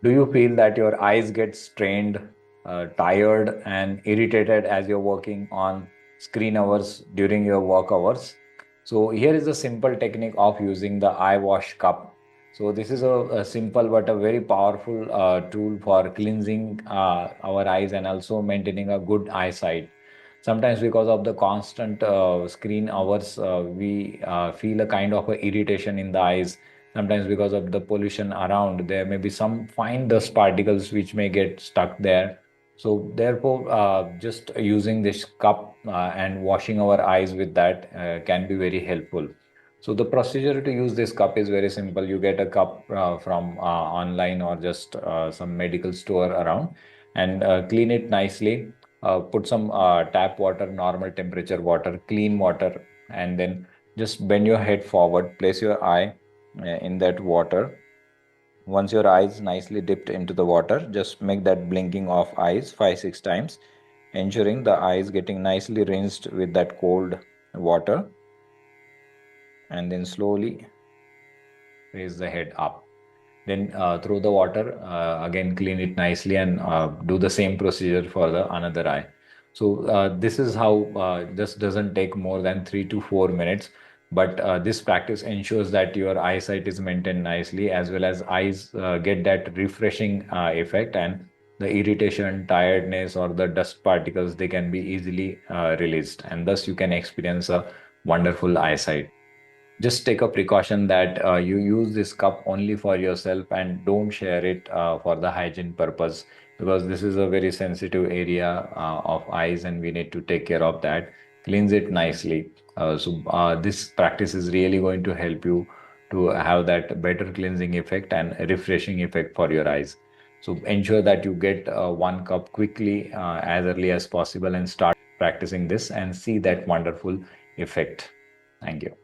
Do you feel that your eyes get strained, tired, and irritated as you're working on screen hours during your work hours? So, here is a simple technique of using the eye wash cup. So, this is a simple but a very powerful tool for cleansing our eyes and also maintaining a good eyesight. Sometimes, because of the constant screen hours, we feel a kind of a irritation in the eyes. Sometimes because of the pollution around, there may be some fine dust particles which may get stuck there. So therefore, just using this cup and washing our eyes with that can be very helpful. So the procedure to use this cup is very simple. You get a cup from online or just some medical store around, and clean it nicely. Put some tap water, normal temperature water, clean water, and then just bend your head forward, place your eye in that water. Once your eyes nicely dipped into the water, just make that blinking of eyes 5 6 times, ensuring the eyes getting nicely rinsed with that cold water, and then slowly raise the head up. Then through the water, again clean it nicely and do the same procedure for the another eye. So this is how this doesn't take more than 3 to 4 minutes. But this practice ensures that your eyesight is maintained nicely, as well as eyes get that refreshing effect, and the irritation, tiredness, or the dust particles, they can be easily released, and thus you can experience a wonderful eyesight. Just take a precaution that you use this cup only for yourself and don't share it for the hygiene purpose, because this is a very sensitive area of eyes and we need to take care of that. Cleanse it nicely. This practice is really going to help you to have that better cleansing effect and refreshing effect for your eyes. So ensure that you get 1 cup quickly, as early as possible, and start practicing this and see that wonderful effect. Thank you.